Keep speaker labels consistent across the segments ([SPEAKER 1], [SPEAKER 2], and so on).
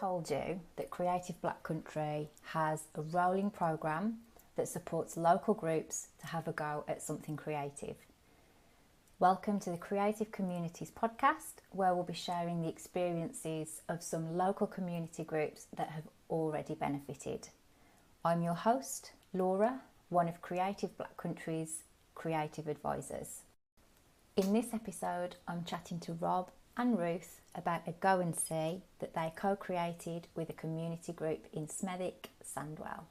[SPEAKER 1] told you that Creative Black Country has a rolling programme that supports local groups to have a go at something creative? Welcome to the Creative Communities podcast, where we'll be sharing the experiences of some local community groups that have already benefited. I'm your host, Laura, one of Creative Black Country's creative advisors. In this episode, I'm chatting to Rob and Ruth about a go and see that they co-created with a community group in Smethwick, Sandwell.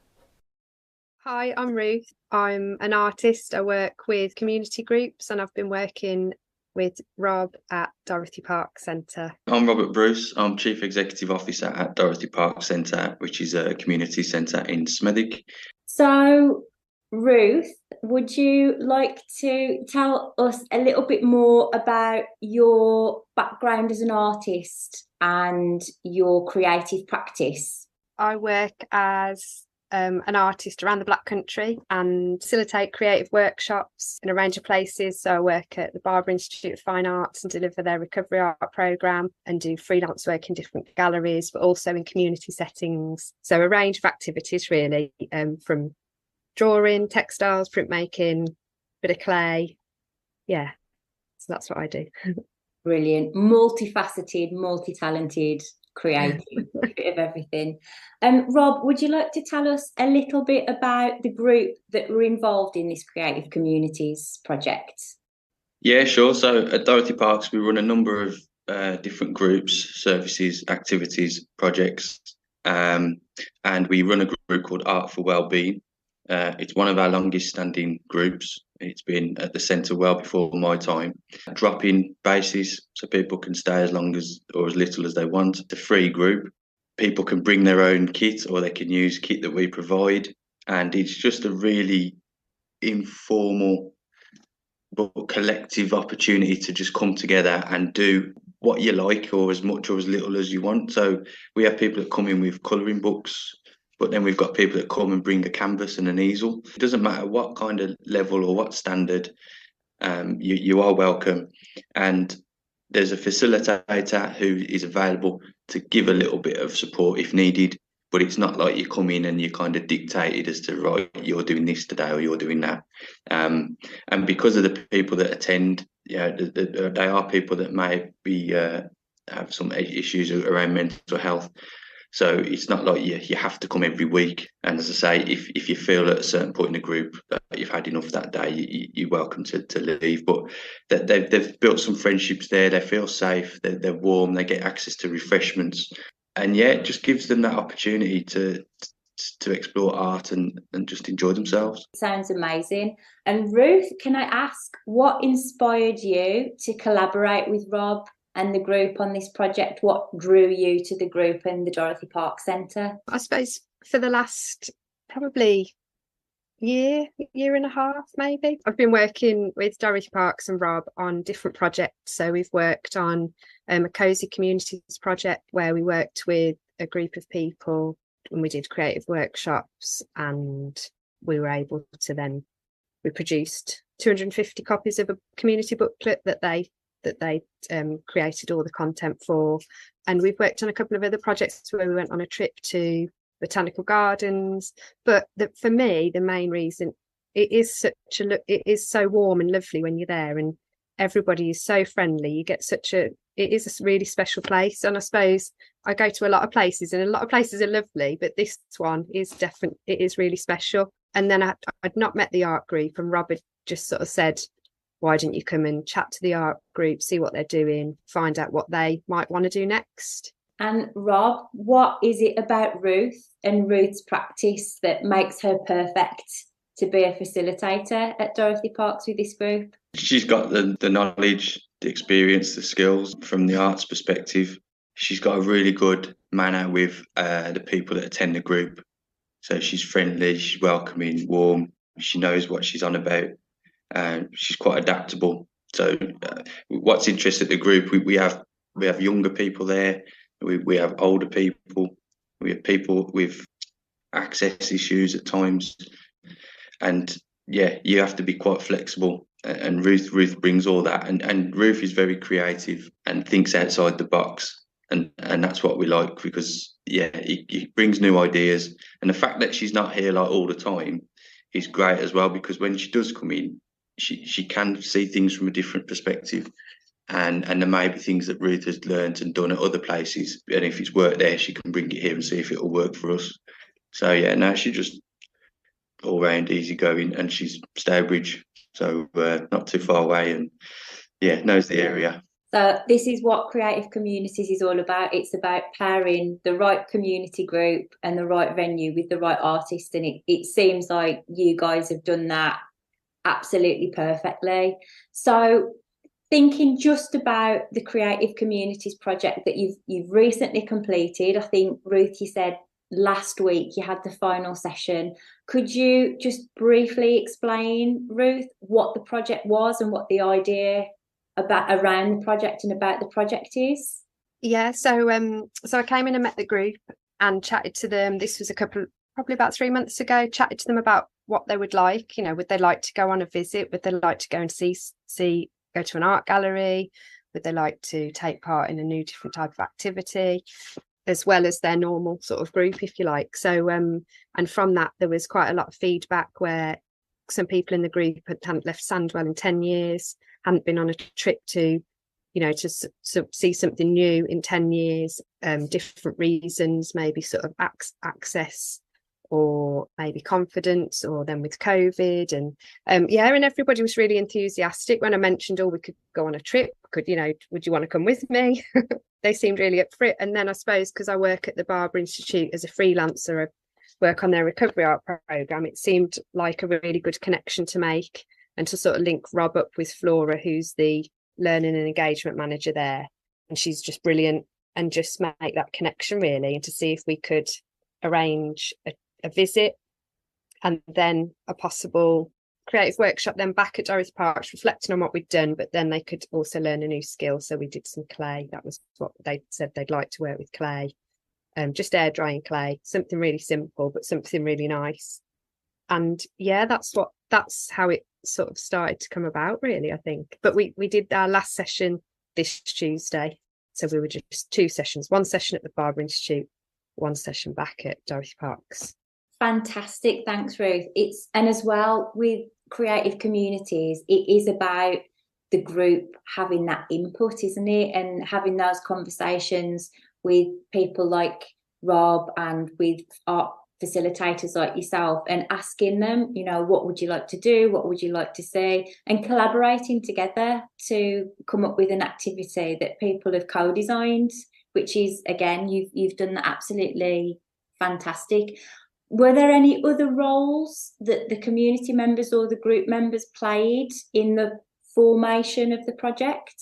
[SPEAKER 2] Hi, I'm Ruth. I'm an artist. I work with community groups and I've been working with Rob at Dorothy Parkes Centre.
[SPEAKER 3] I'm Robert Bruce. I'm Chief Executive Officer at Dorothy Parkes Centre, which is a community centre in Smethwick.
[SPEAKER 1] So, Ruth, would you like to tell us a little bit more about your background as an artist and your creative practice?
[SPEAKER 2] I work as an artist around the Black Country and facilitate creative workshops in a range of places. So I work at the Barber Institute of Fine Arts and deliver their recovery art programme and do freelance work in different galleries, but also in community settings. So a range of activities really, from drawing, textiles, printmaking, bit of clay. Yeah, so that's what I do.
[SPEAKER 1] Brilliant. Multifaceted, multi-talented, creative, a bit of everything. Rob, would you like to tell us a little bit about the group that were involved in this Creative Communities project?
[SPEAKER 3] Yeah, sure. So at Dorothy Parkes, we run a number of different groups, services, activities, projects, and we run a group called Art for Wellbeing. It's one of our longest standing groups. It's been at the centre well before my time. Drop-in basis, so people can stay as long as or as little as they want. It's a free group. People can bring their own kit or they can use kit that we provide. And it's just a really informal but collective opportunity to just come together and do what you like or as much or as little as you want. So we have people that come in with colouring books, but then we've got people that come and bring a canvas and an easel. It doesn't matter what kind of level or what standard, you are welcome. And there's a facilitator who is available to give a little bit of support if needed, but it's not like you come in and you're kind of dictated as to, right, you're doing this today or you're doing that. And because of the people that attend, they are people that may be have some issues around mental health. So it's not like you have to come every week. And as I say, if you feel at a certain point in the group that you've had enough that day, you're welcome to leave. But they've built some friendships there. They feel safe. They're warm. They get access to refreshments. And yeah, it just gives them that opportunity to explore art and just enjoy themselves.
[SPEAKER 1] Sounds amazing. And Ruth, can I ask what inspired you to collaborate with Rob and the group on this project? What drew you to the group and the Dorothy Parkes Centre?
[SPEAKER 2] I suppose for the last probably year and a half maybe, I've been working with Dorothy Parkes and Rob on different projects. So we've worked on a Cosy Communities project where we worked with a group of people and we did creative workshops, and we were able to we produced 250 copies of a community booklet that they created all the content for. And we've worked on a couple of other projects where we went on a trip to Botanical Gardens. But for me, the main reason, it is so warm and lovely when you're there, and everybody is so friendly. You get it is a really special place. And I suppose I go to a lot of places and a lot of places are lovely, but this one is it is really special. And then I'd not met the art group, and Robert just sort of said, why didn't you come and chat to the art group, see what they're doing, find out what they might want to do next?
[SPEAKER 1] And Rob, what is it about Ruth and Ruth's practice that makes her perfect to be a facilitator at Dorothy Parkes with this group?
[SPEAKER 3] She's got the knowledge, the experience, the skills from the arts perspective. She's got a really good manner with the people that attend the group. So she's friendly, she's welcoming, warm. She knows what she's on about. She's quite adaptable. So what's interesting at the group, we have younger people there, we have older people, we have people with access issues at times, and yeah, you have to be quite flexible. And Ruth brings all that, and Ruth is very creative and thinks outside the box. and that's what we like, because it brings new ideas, and the fact that she's not here like all the time is great as well, because when she does come in, she can see things from a different perspective, and there may be things that Ruth has learned and done at other places, and if it's worked there, she can bring it here and see if it'll work for us. So yeah, now she's just all round easygoing, and she's Stourbridge, so not too far away, and knows the area.
[SPEAKER 1] So this is what Creative Communities is all about. It's about pairing the right community group and the right venue with the right artist, and it seems like you guys have done that absolutely perfectly. So thinking just about the Creative Communities project that you've recently completed, I think, Ruth, you said last week you had the final session. Could you just briefly explain, Ruth, what the project was and what the idea around the project and about the project is?
[SPEAKER 2] Yeah, so I came in and met the group and chatted to them. This was probably about 3 months ago. Chatted to them about what they would like. Would they like to go on a visit? Would they like to go and go to an art gallery? Would they like to take part in a new different type of activity, as well as their normal sort of group, if you like? So and from that there was quite a lot of feedback where some people in the group hadn't left Sandwell in 10 years, hadn't been on a trip to see something new in 10 years, different reasons, maybe sort of access or maybe confidence, or then with COVID, and and everybody was really enthusiastic when I mentioned, we could go on a trip, would you want to come with me? They seemed really up for it. And then I suppose because I work at the Barber Institute as a freelancer, I work on their recovery art program, it seemed like a really good connection to make, and to sort of link Rob up with Flora, who's the learning and engagement manager there, and she's just brilliant, and just make that connection really, and to see if we could arrange a visit and then a possible creative workshop then back at Dorothy Parkes, reflecting on what we'd done, but then they could also learn a new skill. So we did some clay. That was what they said, they'd like to work with clay, just air drying clay, something really simple but something really nice. And that's how it sort of started to come about really, I think. But we did our last session this Tuesday, so we were just 2 sessions, one session at the Barber Institute, one session back at Dorothy Parkes.
[SPEAKER 1] Fantastic, thanks Ruth. And as well with Creative Communities, it is about the group having that input, isn't it, and having those conversations with people like Rob and with art facilitators like yourself, and asking them, what would you like to do, what would you like to see, and collaborating together to come up with an activity that people have co-designed, which is, again, you've done that absolutely fantastic. Were there any other roles that the community members or the group members played in the formation of the project?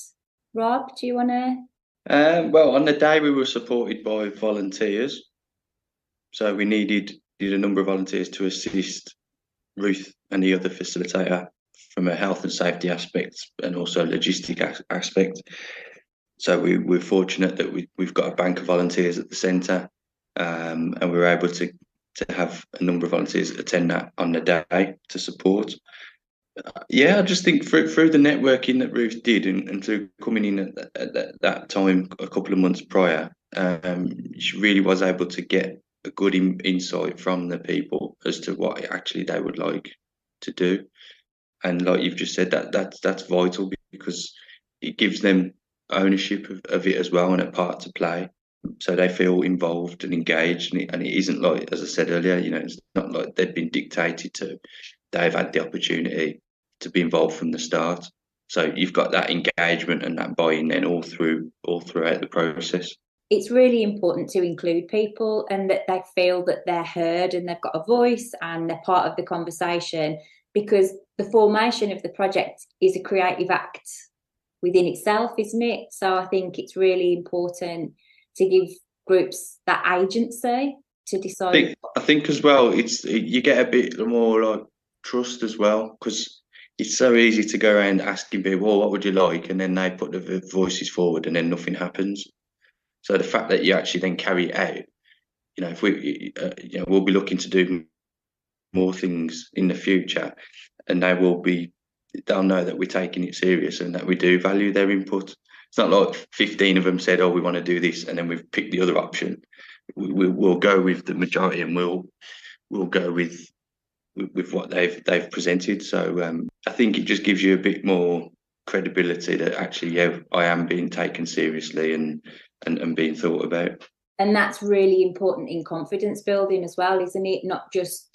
[SPEAKER 1] Rob, do you want to?
[SPEAKER 3] Well, on the day we were supported by volunteers, so we needed a number of volunteers to assist Ruth and the other facilitator from a health and safety aspect and also logistic aspect. So we're fortunate that we've got a bank of volunteers at the centre, and we were able to have a number of volunteers attend that on the day to support. I just think through the networking that Ruth did, and through coming in at that time a couple of months prior, she really was able to get a good insight from the people as to what actually they would like to do. And like you've just said, that's vital, because it gives them ownership of it as well, and a part to play, so they feel involved and engaged, and it isn't like, as I said earlier, it's not like they've been dictated to. They've had the opportunity to be involved from the start, so you've got that engagement and that buy-in then all throughout the process.
[SPEAKER 1] It's really important to include people, and that they feel that they're heard and they've got a voice and they're part of the conversation, because the formation of the project is a creative act within itself, isn't it? So I think it's really important to give groups that agency to decide.
[SPEAKER 3] I think as well, you get a bit more like trust as well, because it's so easy to go around asking people, what would you like? And then they put the voices forward and then nothing happens. So the fact that you actually then carry it out, if we'll be looking to do more things in the future, and they'll know that we're taking it serious and that we do value their input. It's not like 15 of them said, "Oh, we want to do this," and then we've picked the other option. We'll go with the majority, and we'll go with what they've presented. So I think it just gives you a bit more credibility that actually, yeah, I am being taken seriously and being thought about.
[SPEAKER 1] And that's really important in confidence building as well, isn't it? Not just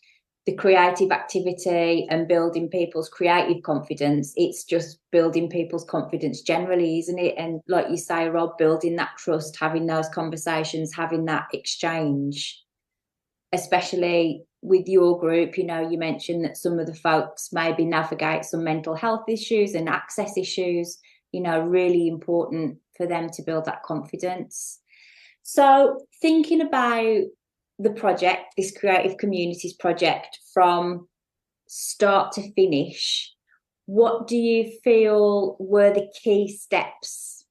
[SPEAKER 1] the creative activity and building people's creative confidence, it's just building people's confidence generally, isn't it? And like you say, Rob, building that trust, having those conversations, having that exchange, especially with your group. You know, you mentioned that some of the folks maybe navigate some mental health issues and access issues, you know, really important for them to build that confidence. So thinking about the project, this Creative Communities project, from start to finish, what do you feel were the key steps?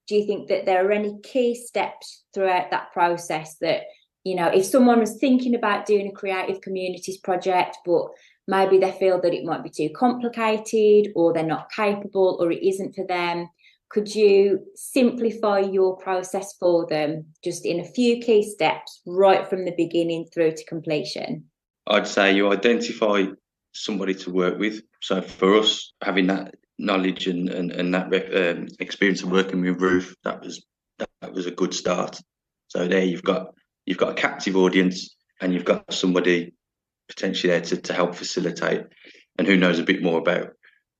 [SPEAKER 1] Do you think that there are any key steps throughout that process that, you know, if someone was thinking about doing a Creative Communities project, but maybe they feel that it might be too complicated, or they're not capable, or it isn't for them, could you simplify your process for them just in a few key steps right from the beginning through to completion?
[SPEAKER 3] I'd say you identify somebody to work with. So for us, having that knowledge and that experience of working with Ruth, that was a good start. So there you've got a captive audience, and you've got somebody potentially there to help facilitate, and who knows a bit more about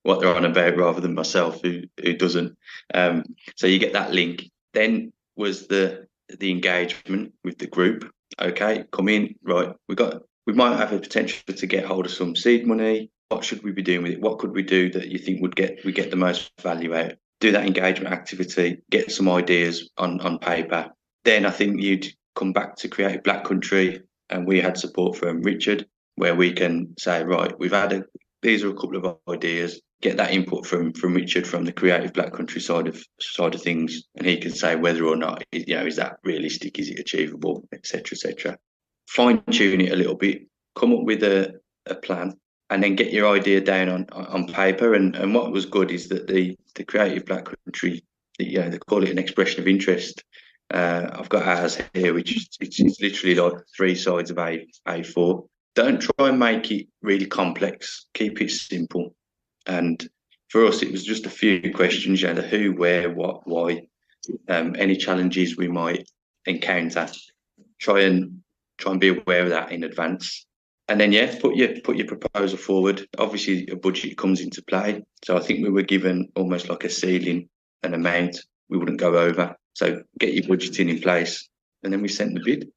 [SPEAKER 3] what they're on about rather than myself, who doesn't. So you get that link. Then was the engagement with the group. Okay, come in, right, we might have a potential to get hold of some seed money. What should we be doing with it? What could we do that you think we get the most value out? Do that engagement activity, get some ideas on paper. Then I think you'd come back to Creative Black Country, and we had support from Richard, where we can say, right, these are a couple of ideas. Get that input from Richard from the Creative Black Country side of things, and he can say whether or not, you know, is that realistic, is it achievable, etc., etc. Fine tune it a little bit, come up with a plan, and then get your idea down on paper. And what was good is that the Creative Black Country, you know, they call it an expression of interest. I've got ours here, which it's literally like 3 sides of A4. Don't try and make it really complex. Keep it simple. And for us, it was just a few questions, you know, the who, where, what, why, any challenges we might encounter. Try and be aware of that in advance. And then, yeah, put your proposal forward. Obviously, a budget comes into play. So I think we were given almost like a ceiling, an amount we wouldn't go over. So get your budgeting in place, and then we sent the bid.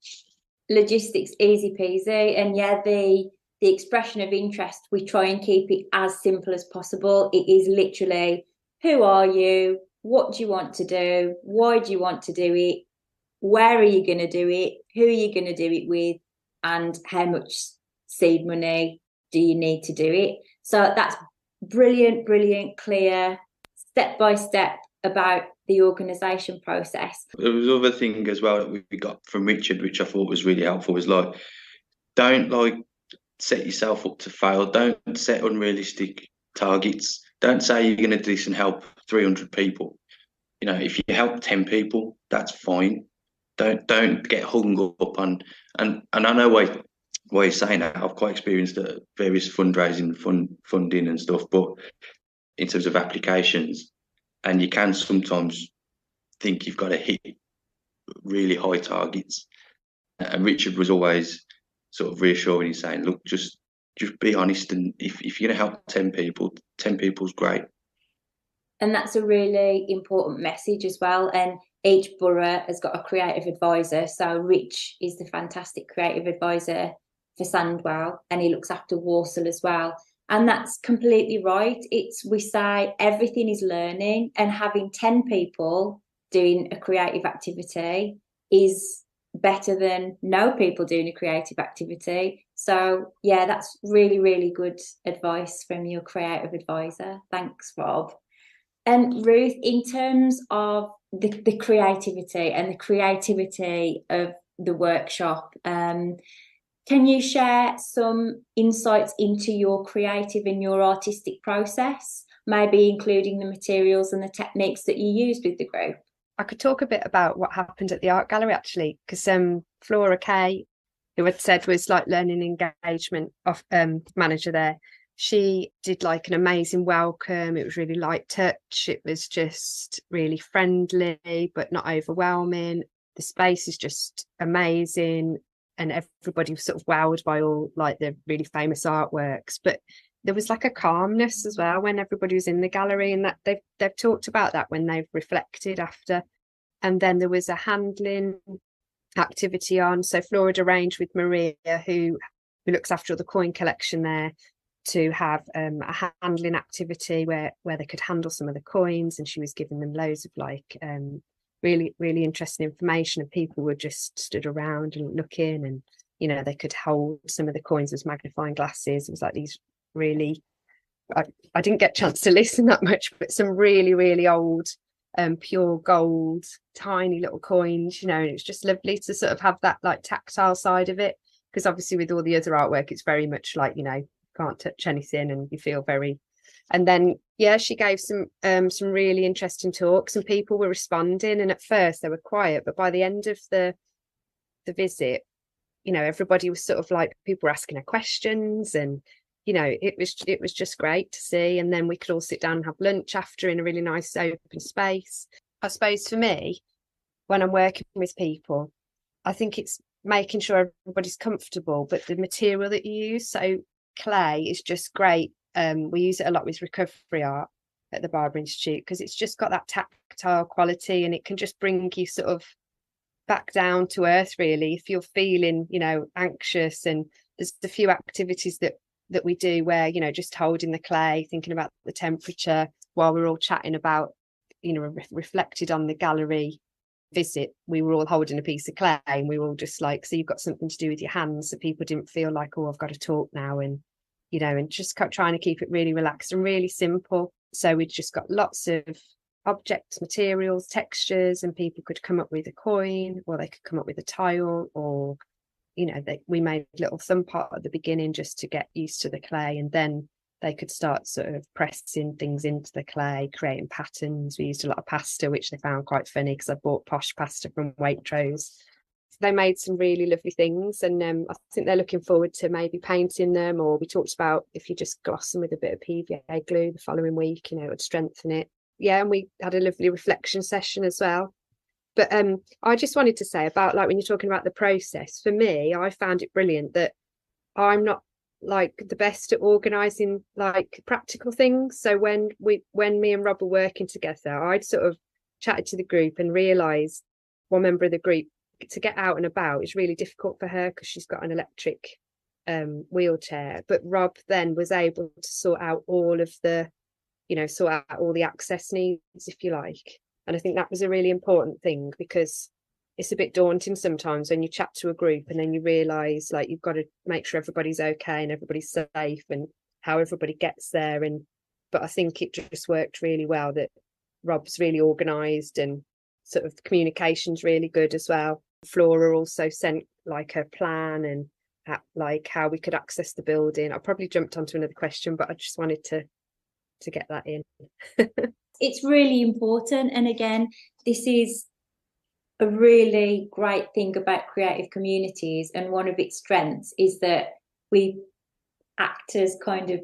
[SPEAKER 1] Logistics, easy peasy. And yeah, the expression of interest, we try and keep it as simple as possible. It is literally, who are you? What do you want to do? Why do you want to do it? Where are you going to do it? Who are you going to do it with? And how much seed money do you need to do it? So that's brilliant, clear, step by step about the organisation process.
[SPEAKER 3] There was other thing as well that we got from Richard, which I thought was really helpful, was like, don't set yourself up to fail. Don't set unrealistic targets. Don't say you're going to do this and help 300 people. You know, if you help 10 people, that's fine. Don't get hung up on, and I know why you're saying that. I've quite experienced various fundraising, funding and stuff, but in terms of applications, and you can sometimes think you've got to hit really high targets. And Richard was always sort of reassuring, saying, look, just be honest, and if you're going to help 10 people, 10 people's great.
[SPEAKER 1] And that's a really important message as well. And each borough has got a creative advisor. So Rich is the fantastic creative advisor for Sandwell, and he looks after Walsall as well. And that's completely right. We say everything is learning, and having 10 people doing a creative activity is better than no people doing a creative activity. So yeah, that's really good advice from your creative advisor. Thanks, Rob. And Ruth, in terms of the creativity and the creativity of the workshop, can you share some insights into your creative and your artistic process?
[SPEAKER 4] maybe including the materials and the techniques that you used with the group?
[SPEAKER 2] I could talk a bit about what happened at the art gallery, actually, because Flora Kay, who I'd said was like learning engagement manager there, she did like an amazing welcome. It was really light touch. It was just really friendly, but not overwhelming. The space is just amazing. And everybody was sort of wowed by all like the really famous artworks. But there was like a calmness as well when everybody was in the gallery, and that they've talked about that when they've reflected after. And then there was a handling activity on. So Flora had arranged with Maria, who looks after all the coin collection there, to have a handling activity where they could handle some of the coins, and she was giving them loads of like really, really interesting information, and people were just stood around and looking, and you know, they could hold some of the coins as magnifying glasses. It was like these really, I didn't get a chance to listen that much, but some really, really old pure gold tiny little coins, you know, and it was just lovely to sort of have that like tactile side of it, because obviously with all the other artwork it's very much like, you know, can't touch anything and you feel very. And then yeah, she gave some really interesting talks, and people were responding, and at first they were quiet, but by the end of the visit, you know, everybody was sort of like, people were asking her questions, and you know, it was just great to see. And then we could all sit down and have lunch after in a really nice open space. I suppose for me, when I'm working with people, I think it's making sure everybody's comfortable, but the material that you use, so clay is just great. We use it a lot with recovery art at the Barber Institute, because it's just got that tactile quality, and it can just bring you sort of back down to earth really if you're feeling, you know, anxious. And there's a few activities that we do where, you know, just holding the clay, thinking about the temperature while we're all chatting about, you know, reflected on the gallery visit. We were all holding a piece of clay, and we were all just like, so you've got something to do with your hands, so people didn't feel like, oh, I've got to talk now, and you know, and just trying to keep it really relaxed and really simple. So we just got lots of objects, materials, textures, and people could come up with a coin, or they could come up with a tile, or you know, we made a little thumb pot at the beginning just to get used to the clay, and then they could start sort of pressing things into the clay, creating patterns. We used a lot of pasta, which they found quite funny, because I bought posh pasta from Waitrose. So they made some really lovely things, and I think they're looking forward to maybe painting them, or we talked about if you just gloss them with a bit of PVA glue the following week, you know, it would strengthen it. Yeah, and we had a lovely reflection session as well. But I just wanted to say about, like, when you're talking about the process, for me, I found it brilliant that I'm not like the best at organising like practical things. So when me and Rob were working together, I'd sort of chatted to the group and realised one member of the group, to get out and about is really difficult for her because she's got an electric wheelchair. But Rob then was able to sort out all the access needs, if you like. And I think that was a really important thing, because it's a bit daunting sometimes when you chat to a group and then you realise like you've got to make sure everybody's okay and everybody's safe and how everybody gets there. But I think it just worked really well that Rob's really organised, and sort of the communication's really good as well. Flora also sent like a plan and like how we could access the building. I probably jumped onto another question, but I just wanted to get that in.
[SPEAKER 4] It's really important, and again, this is a really great thing about creative communities, and one of its strengths is that we act as kind of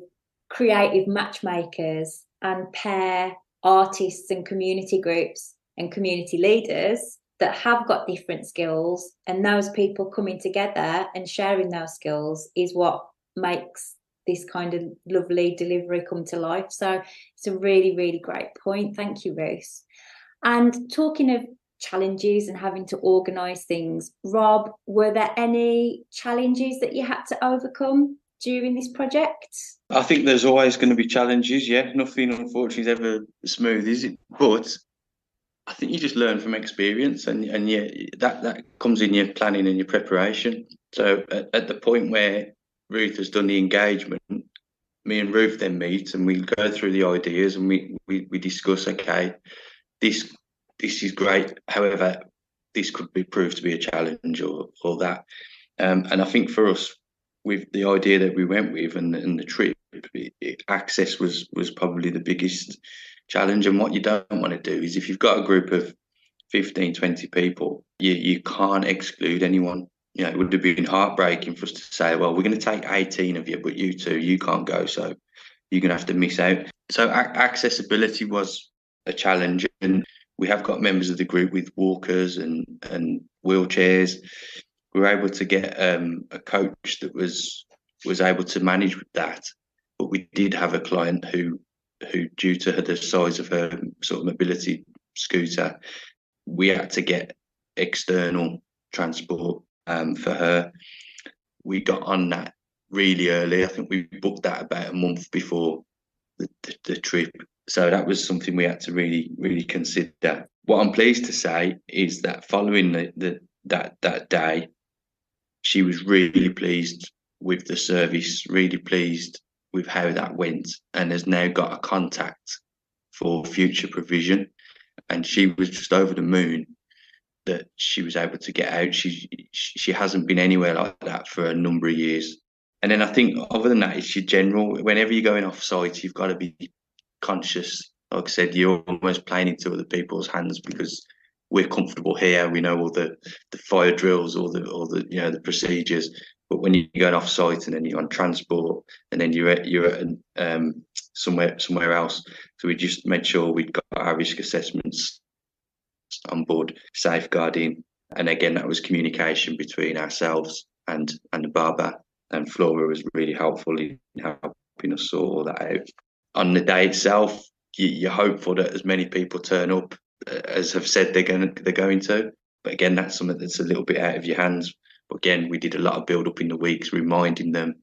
[SPEAKER 4] creative matchmakers and pair artists and community groups and community leaders that have got different skills, and those people coming together and sharing those skills is what makes this kind of lovely delivery come to life. So it's a really, really great point. Thank you, Ruth. And talking of challenges and having to organise things, Rob, were there any challenges that you had to overcome during this project?
[SPEAKER 3] I think there's always going to be challenges, yeah. Nothing, unfortunately, is ever smooth, is it? But I think you just learn from experience, and yeah, that comes in your planning and your preparation. So at the point where Ruth has done the engagement, me and Ruth then meet and we go through the ideas, and we discuss, okay, this is great, however, this could be proved to be a challenge or that. And I think for us, with the idea that we went with and the trip, access was probably the biggest challenge. And what you don't want to do is, if you've got a group of 15, 20 people, you can't exclude anyone. You know, it would have been heartbreaking for us to say, well, we're going to take 18 of you, but you two, you can't go, so you're going to have to miss out. So accessibility was a challenge, and we have got members of the group with walkers and wheelchairs. We were able to get a coach that was able to manage with that, but we did have a client who due to the size of her sort of mobility scooter, we had to get external transport for her. We got on that really early. I think we booked that about a month before the trip. So that was something we had to really consider. What I'm pleased to say is that following that day, she was really pleased with the service, really pleased with how that went, and has now got a contact for future provision. And she was just over the moon that she was able to get out. She hasn't been anywhere like that for a number of years. And then I think other than that, it's your general, whenever you're going off site, you've got to be conscious. Like I said, you're almost playing into other people's hands because we're comfortable here. We know all the fire drills, all the the procedures. But when you're going off site and then you're on transport and then you're at somewhere else, so we just made sure we'd got our risk assessments on board, safeguarding, and again that was communication between ourselves and the barber. And Flora was really helpful in helping us sort all that out. On the day itself, you're hopeful that as many people turn up as have said they're going to. But again, that's something that's a little bit out of your hands. But again, we did a lot of build up in the weeks, reminding them.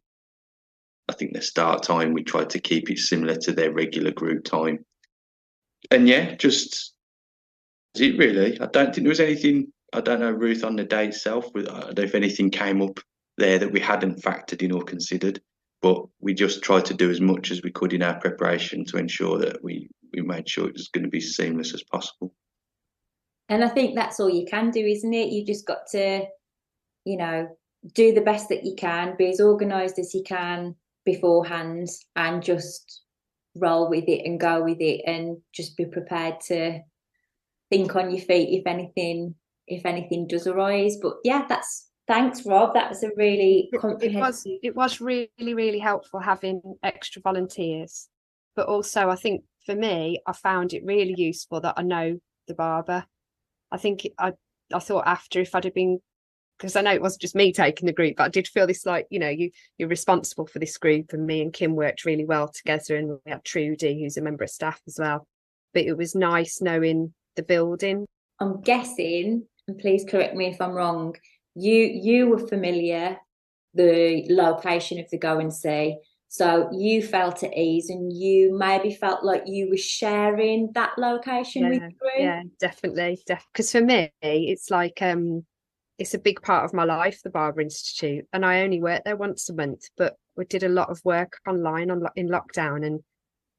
[SPEAKER 3] I think the start time, we tried to keep it similar to their regular group time. And yeah, just it really. I don't think there was anything, I don't know, Ruth, on the day itself. I don't know if anything came up there that we hadn't factored in or considered, but we just tried to do as much as we could in our preparation to ensure that we made sure it was going to be seamless as possible.
[SPEAKER 4] And I think that's all you can do, isn't it? You just got to, do the best that you can, be as organised as you can beforehand, and just roll with it and go with it, and just be prepared to think on your feet if anything does arise. But yeah, thanks, Rob. That was a really comprehensive.
[SPEAKER 2] It was really, really helpful having extra volunteers. But also, I think for me, I found it really useful that I know the barber. I think I thought after, if I'd have been, because I know it wasn't just me taking the group, but I did feel this you're responsible for this group, and me and Kim worked really well together, and we had Trudy, who's a member of staff as well. But it was nice knowing the building.
[SPEAKER 4] I'm guessing, and please correct me if I'm wrong, you were familiar the location of the Go and See, so you felt at ease, and you maybe felt like you were sharing that location with the group.
[SPEAKER 2] Yeah, definitely. Because for me, it's like it's a big part of my life, the Barber Institute, and I only work there once a month, but we did a lot of work online in lockdown,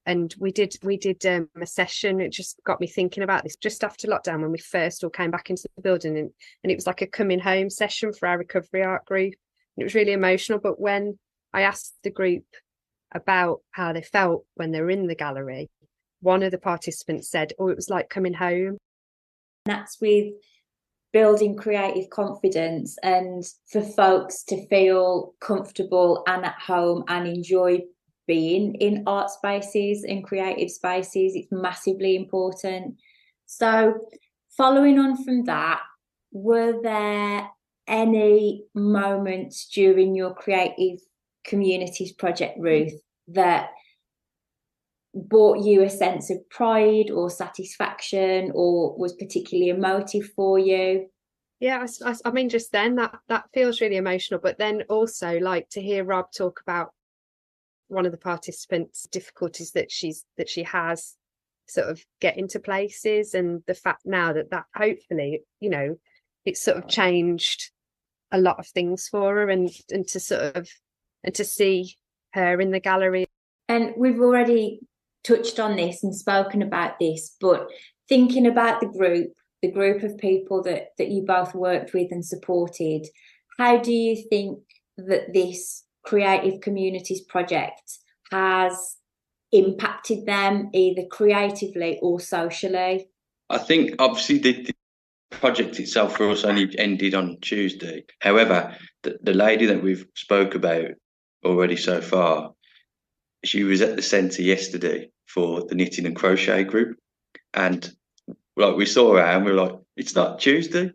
[SPEAKER 2] and we did a session. It just got me thinking about this just after lockdown, when we first all came back into the building, and it was like a coming home session for our recovery art group, and it was really emotional. But when I asked the group about how they felt when they were in the gallery, one of the participants said, it was like coming home.
[SPEAKER 4] That's with building creative confidence, and for folks to feel comfortable and at home and enjoy being in art spaces and creative spaces. It's massively important. So following on from that, were there any moments during your Creative Communities project, Ruth, that brought you a sense of pride or satisfaction, or was particularly emotive for you?
[SPEAKER 2] Yeah, I mean, just then that feels really emotional. But then also, like, to hear Rob talk about one of the participants' difficulties that she has sort of getting to places, and the fact now that hopefully, it's sort of changed a lot of things for her, and to see her in the gallery.
[SPEAKER 4] And we've already touched on this and spoken about this, but thinking about the group of people that you both worked with and supported, how do you think that this Creative Communities project has impacted them either creatively or socially?
[SPEAKER 3] I think obviously the project itself for us only ended on Tuesday. However, the lady that we've spoke about already so far, she was at the centre yesterday for the knitting and crochet group, and like we saw her and we were like, "It's not Tuesday."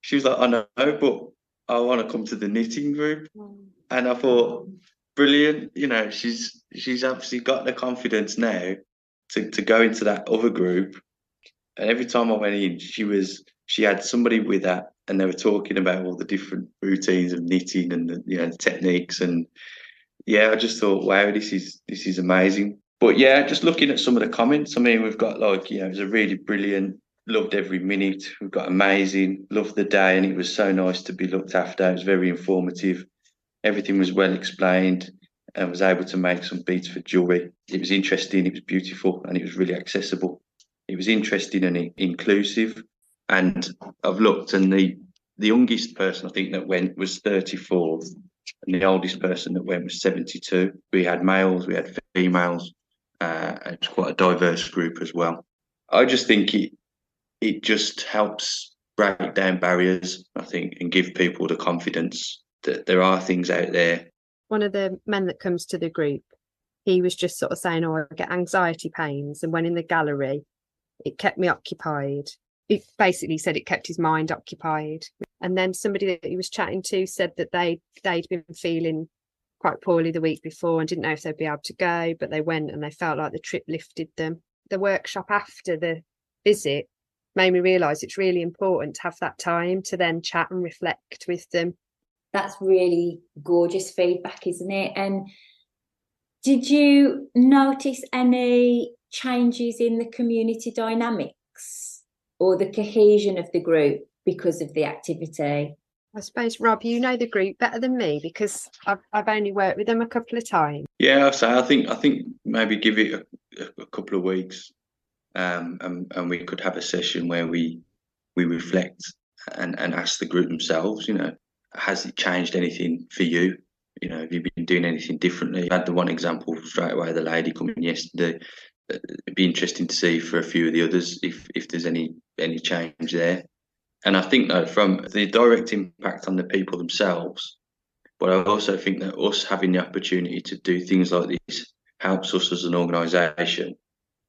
[SPEAKER 3] She was like, "I know, but I want to come to the knitting group," and I thought, brilliant. You know, she's obviously got the confidence now to go into that other group. And every time I went in, she had somebody with her, and they were talking about all the different routines of knitting and the techniques. And yeah, I just thought, wow, this is amazing. But yeah, just looking at some of the comments, I mean, we've got it was a really brilliant, loved every minute. We've got amazing, loved the day, and it was so nice to be looked after. It was very informative. Everything was well explained, and was able to make some beads for jewelry. It was interesting, it was beautiful, and it was really accessible. It was interesting and inclusive. And I've looked, and the youngest person I think that went was 34, and the oldest person that went was 72. We had males, we had females. It's quite a diverse group as well. I just think it just helps break down barriers, I think, and give people the confidence that there are things out there.
[SPEAKER 2] One of the men that comes to the group, he was just sort of saying, "Oh, I get anxiety pains," and when in the gallery, it kept me occupied. It basically said it kept his mind occupied. And then somebody that he was chatting to said that they'd been feeling quite poorly the week before and didn't know if they'd be able to go, but they went and they felt like the trip lifted them. The workshop after the visit made me realise it's really important to have that time to then chat and reflect with them.
[SPEAKER 4] That's really gorgeous feedback, isn't it? And did you notice any changes in the community dynamics or the cohesion of the group because of the activity?
[SPEAKER 2] I suppose, Rob, you know the group better than me because I've only worked with them a couple of times.
[SPEAKER 3] Yeah, so I think maybe give it a couple of weeks, and we could have a session where we reflect and ask the group themselves, has it changed anything for you? Have you been doing anything differently? I had the one example straight away, the lady coming yesterday. It'd be interesting to see for a few of the others if there's any change there. And I think that from the direct impact on the people themselves, but I also think that us having the opportunity to do things like this helps us as an organisation,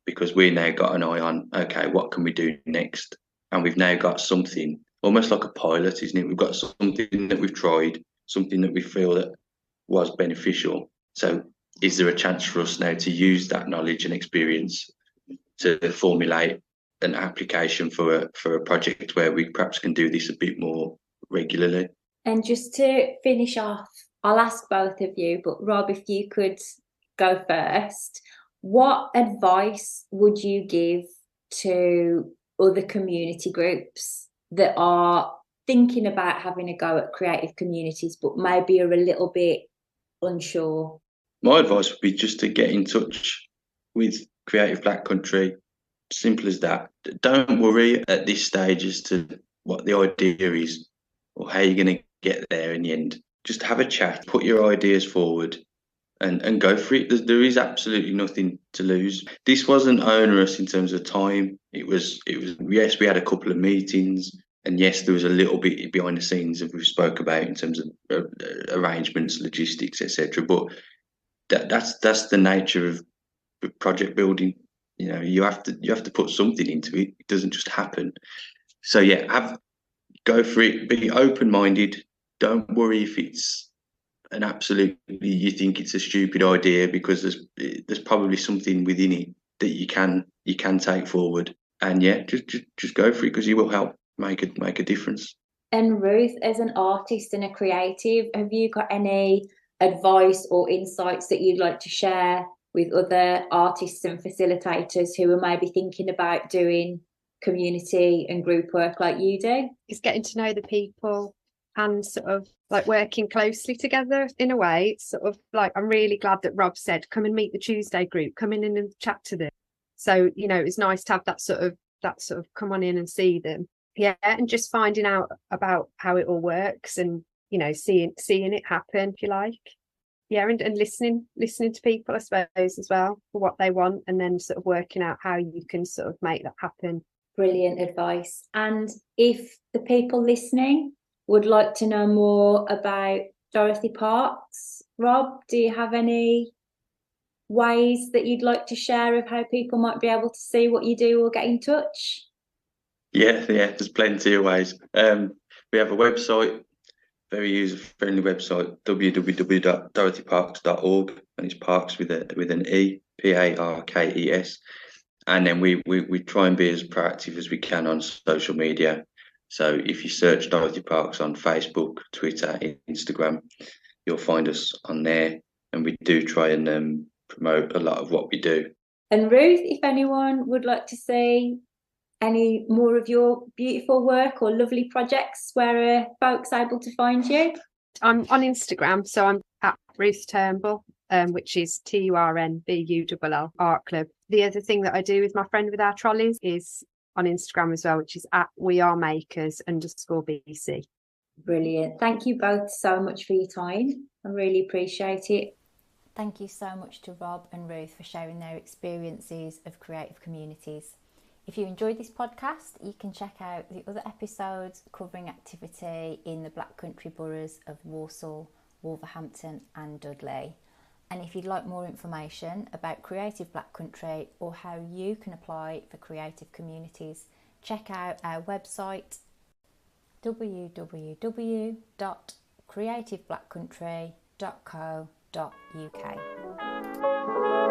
[SPEAKER 3] because we now got an eye on, okay, what can we do next? And we've now got something almost like a pilot, isn't it? We've got something that we've tried, something that we feel that was beneficial. So is there a chance for us now to use that knowledge and experience to formulate an application for a project where we perhaps can do this a bit more regularly?
[SPEAKER 4] And just to finish off, I'll ask both of you, but Rob, if you could go first, what advice would you give to other community groups that are thinking about having a go at creative communities but maybe are a little bit unsure?
[SPEAKER 3] My advice would be just to get in touch with Creative Black Country. Simple as that. Don't worry at this stage as to what the idea is or how you're going to get there in the end. Just have a chat, put your ideas forward and go for it. There is absolutely nothing to lose. This wasn't onerous in terms of time. It was yes, we had a couple of meetings, and yes, there was a little bit behind the scenes that we spoke about in terms of arrangements, logistics, etc. But that's the nature of project building. You have to put something into it. It doesn't just happen. So yeah, go for it. Be open-minded. Don't worry if it's you think it's a stupid idea, because there's probably something within it that you can take forward. And yeah, just go for it, because you will help make a difference.
[SPEAKER 4] And Ruth, as an artist and a creative, have you got any advice or insights that you'd like to share with other artists and facilitators who are maybe thinking about doing community and group work like you do?
[SPEAKER 2] It's getting to know the people and sort of like working closely together in a way. It's sort of like, I'm really glad that Rob said, come and meet the Tuesday group, come in and chat to them. So, it's nice to have that sort of come on in and see them. Yeah, and just finding out about how it all works and, seeing it happen, if you like. and listening to people, I suppose, as well, for what they want, and then sort of working out how you can sort of make that happen.
[SPEAKER 4] Brilliant advice. And if the people listening would like to know more about Dorothy Parkes, Rob, do you have any ways that you'd like to share of how people might be able to see what you do or get in touch?
[SPEAKER 3] Yeah, there's plenty of ways. We have a website, very user-friendly website, www.dorothyparkes.org, and it's Parkes with an E, Parkes. And then we try and be as proactive as we can on social media. So if you search Dorothy Parkes on Facebook, Twitter, Instagram, you'll find us on there. And we do try and promote a lot of what we do.
[SPEAKER 4] And Ruth, if anyone would like to see any more of your beautiful work or lovely projects, where are folks able to find you?
[SPEAKER 2] I'm on Instagram, so I'm at Ruth Turnball, which is TURNBULL Art Club. The other thing that I do with my friend with our trolleys is on Instagram as well, which is at wearemakers_BC.
[SPEAKER 4] Brilliant. Thank you both so much for your time. I really appreciate it.
[SPEAKER 1] Thank you so much to Rob and Ruth for sharing their experiences of creative communities. If you enjoyed this podcast, you can check out the other episodes covering activity in the Black Country boroughs of Walsall, Wolverhampton and Dudley. And if you'd like more information about Creative Black Country or how you can apply for creative communities, check out our website www.creativeblackcountry.co.uk.